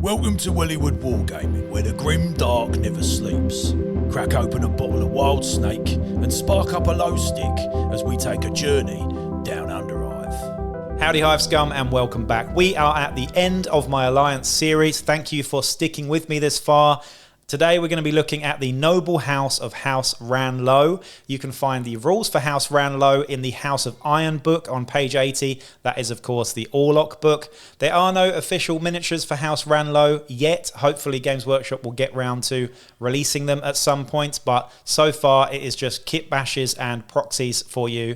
Welcome to Wellywood Wargaming, where the grim dark never sleeps. Crack open a bottle of wild snake and spark up a low stick as we take a journey down Underhive. Howdy Hive scum and welcome back. We are at the end of my Alliance series. Thank you for sticking with me this far. Today we're going to be looking at the noble house of House Ranlow. You can find the rules for House Ranlow in the House of Iron book on page 80. That is, of course, the Orlok book. There are no official miniatures for House Ranlow yet. Hopefully Games Workshop will get round to releasing them at some point, but so far it is just kit bashes and proxies for you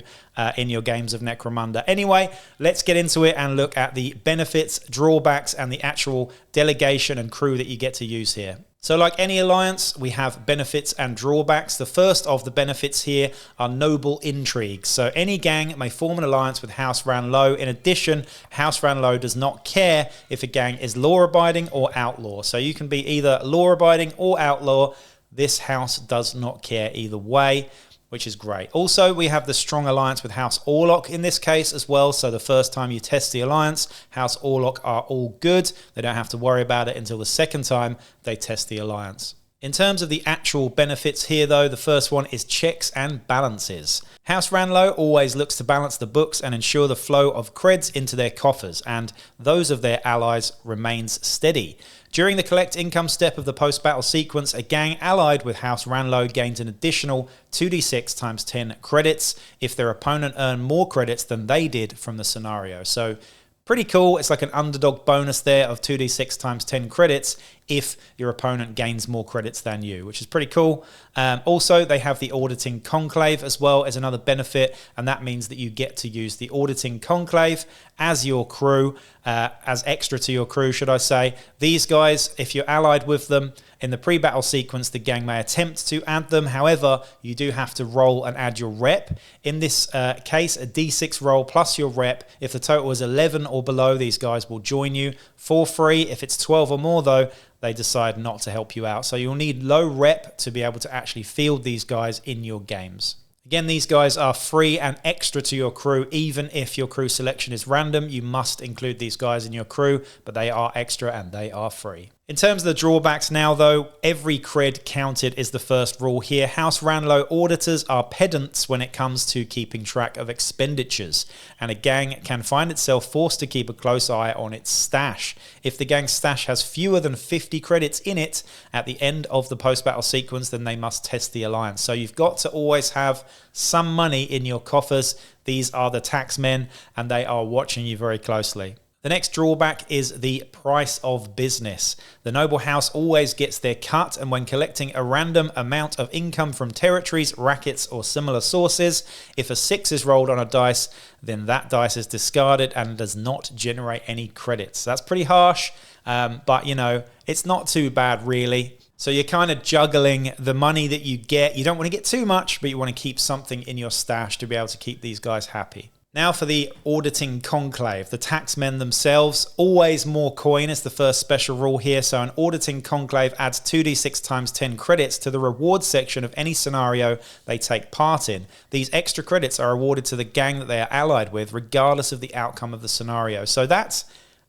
in your games of Necromunda. Anyway, let's get into it and look at the benefits, drawbacks, and the actual delegation and crew that you get to use here. So like any alliance, we have benefits and drawbacks. The first of the benefits here are noble intrigues. So any gang may form an alliance with House Ranlow. In addition, House Ranlow does not care if a gang is law-abiding or outlaw. So you can be either law-abiding or outlaw. This house does not care either way, which is great. Also, we have the strong alliance with House Orlok in this case as well. So the first time you test the alliance, House Orlok are all good. They don't have to worry about it until the second time they test the alliance. In terms of the actual benefits here though, the first one is checks and balances. House Ranlow always looks to balance the books and ensure the flow of creds into their coffers, and those of their allies remains steady. During the collect income step of the post-battle sequence, a gang allied with House Ranlow gains an additional 2d6 times 10 credits if their opponent earned more credits than they did from the scenario. So pretty cool. It's like an underdog bonus there of 2d6 times 10 credits if your opponent gains more credits than you, which is pretty cool. Also, they have the Auditing Conclave as well as another benefit, and that means that you get to use the Auditing Conclave as your crew, as extra to your crew, should I say. These guys, if you're allied with them, in the pre-battle sequence, the gang may attempt to add them. However, you do have to roll and add your rep. In this case, a d6 roll plus your rep. If the total is 11 or below, these guys will join you for free. If it's 12 or more, though, they decide not to help you out. So you'll need low rep to be able to actually field these guys in your games. Again, these guys are free and extra to your crew. Even if your crew selection is random, you must include these guys in your crew, but they are extra and they are free. In terms of the drawbacks now, though, every cred counted is the first rule here. House Ranlow auditors are pedants when it comes to keeping track of expenditures, and a gang can find itself forced to keep a close eye on its stash. If the gang's stash has fewer than 50 credits in it at the end of the post-battle sequence, then they must test the alliance. So you've got to always have some money in your coffers. These are the tax men, and they are watching you very closely. The next drawback is the price of business. The noble house always gets their cut, and when collecting a random amount of income from territories, rackets, or similar sources, if a 6 is rolled on a dice, then that dice is discarded and does not generate any credits. That's pretty harsh, but you know, it's not too bad really. So you're kind of juggling the money that you get. You don't want to get too much, but you want to keep something in your stash to be able to keep these guys happy. Now for the Auditing Conclave. The taxmen themselves, always more coin is the first special rule here. So an Auditing Conclave adds 2d6 times 10 credits to the reward section of any scenario they take part in. These extra credits are awarded to the gang that they are allied with, regardless of the outcome of the scenario. So that's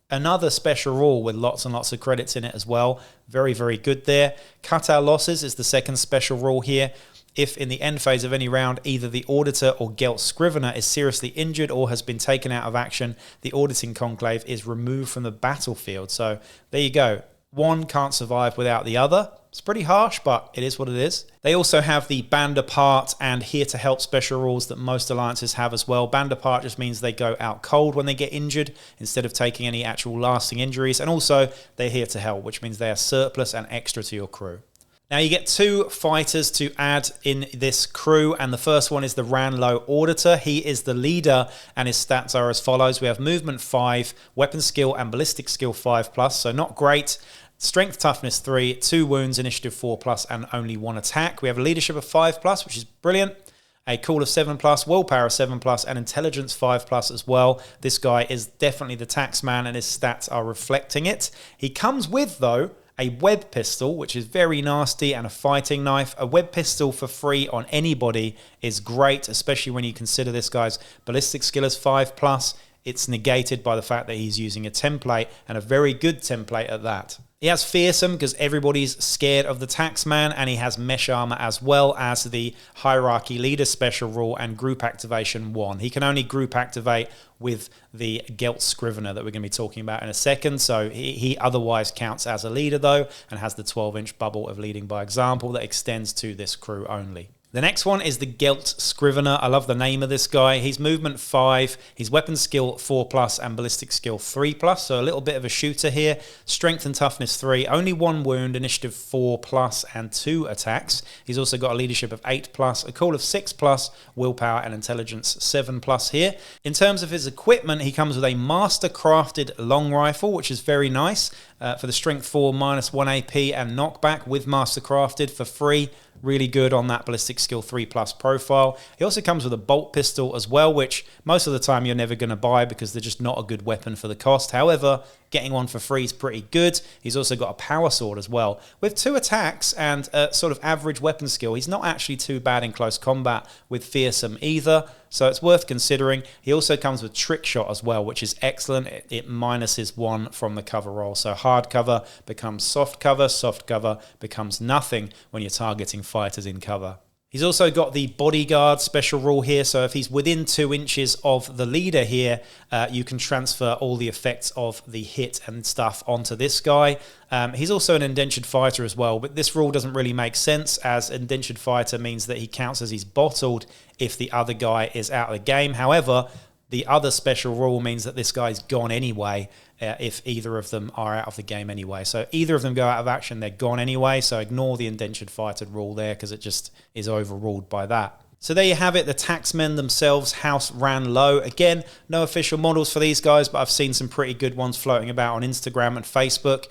another special rule with lots and lots of credits in it as well. Very, very good there. Cut our losses is the second special rule here. If in the end phase of any round, either the Auditor or Gelt-Scrivener is seriously injured or has been taken out of action, the Auditing Conclave is removed from the battlefield. So there you go. One can't survive without the other. It's pretty harsh, but it is what it is. They also have the Band Apart and Here to Help special rules that most alliances have as well. Band Apart just means they go out cold when they get injured instead of taking any actual lasting injuries. And also they're Here to Help, which means they are surplus and extra to your crew. Now you get 2 fighters to add in this crew, and the first one is the Ranlow Auditor. He is the leader and his stats are as follows. We have movement 5, weapon skill and ballistic skill 5+, so not great. Strength toughness 3, 2 wounds, initiative 4+, and only 1 attack. We have a leadership of 5+, which is brilliant. A cool of 7+, willpower 7+, and intelligence 5+ as well. This guy is definitely the tax man and his stats are reflecting it. He comes with, though, a web pistol, which is very nasty, and a fighting knife. A web pistol for free on anybody is great, especially when you consider this guy's ballistic skill is 5+. It's negated by the fact that he's using a template, and a very good template at that. He has Fearsome because everybody's scared of the Taxman, and he has Mesh Armor as well as the Hierarchy Leader special rule and Group Activation 1. He can only group activate with the Gelt-Scrivener that we're going to be talking about in a second, so he otherwise counts as a leader though, and has the 12-inch bubble of leading by example that extends to this crew only. The next one is the Gelt-Scrivener. I love the name of this guy. He's movement 5, he's weapon skill 4+, and ballistic skill 3+, so a little bit of a shooter here. Strength and toughness 3, only 1 wound, initiative 4+, and 2 attacks. He's also got a leadership of 8+, a cool of 6+, willpower and intelligence 7+ here. In terms of his equipment, he comes with a master crafted long rifle, which is very nice, for the strength 4, -1 AP and knockback with master crafted for free. Really good on that ballistic skill 3+ profile. He also comes with a bolt pistol as well, which most of the time you're never going to buy because they're just not a good weapon for the cost. However, getting one for free is pretty good. He's also got a power sword as well. With 2 attacks and a sort of average weapon skill, he's not actually too bad in close combat with Fearsome either, so it's worth considering. He also comes with Trick Shot as well, which is excellent. It minuses 1 from the cover roll, so hard cover becomes soft cover becomes nothing when you're targeting fighters in cover. He's also got the bodyguard special rule here, so if he's within 2 inches of the leader here, you can transfer all the effects of the hit and stuff onto this guy. He's also an indentured fighter as well, but this rule doesn't really make sense, as indentured fighter means that he counts as he's bottled if the other guy is out of the game. However, the other special rule means that this guy's gone anyway if either of them are out of the game anyway. So either of them go out of action, they're gone anyway. So ignore the indentured fighter rule there because it just is overruled by that. So there you have it, the Taxmen themselves, House Ranlow. Again, no official models for these guys, but I've seen some pretty good ones floating about on Instagram and Facebook.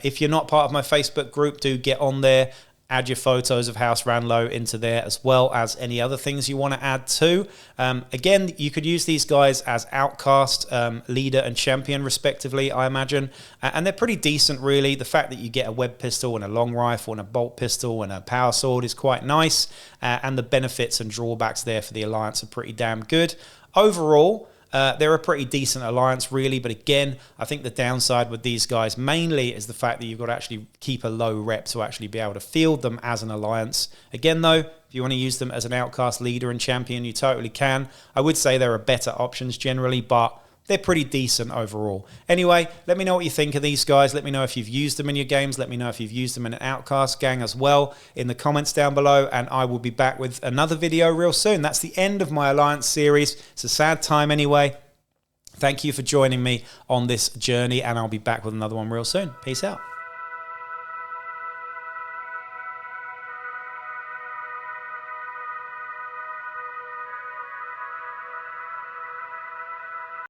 If you're not part of my Facebook group, do get on there. Add your photos of House Ranlow into there, as well as any other things you want to add too. Again, you could use these guys as outcast, leader and champion respectively, I imagine. And they're pretty decent really. The fact that you get a web pistol and a long rifle and a bolt pistol and a power sword is quite nice. And the benefits and drawbacks there for the Alliance are pretty damn good. Overall, they're a pretty decent alliance really, but again, I think the downside with these guys mainly is the fact that you've got to actually keep a low rep to actually be able to field them as an alliance. Again though, if you want to use them as an outcast leader and champion, you totally can. I would say there are better options generally, but they're pretty decent overall. Anyway, let me know what you think of these guys. Let me know if you've used them in your games. Let me know if you've used them in an outcast gang as well in the comments down below, and I will be back with another video real soon. That's the end of my Alliance series. It's a sad time anyway. Thank you for joining me on this journey, and I'll be back with another one real soon. Peace out.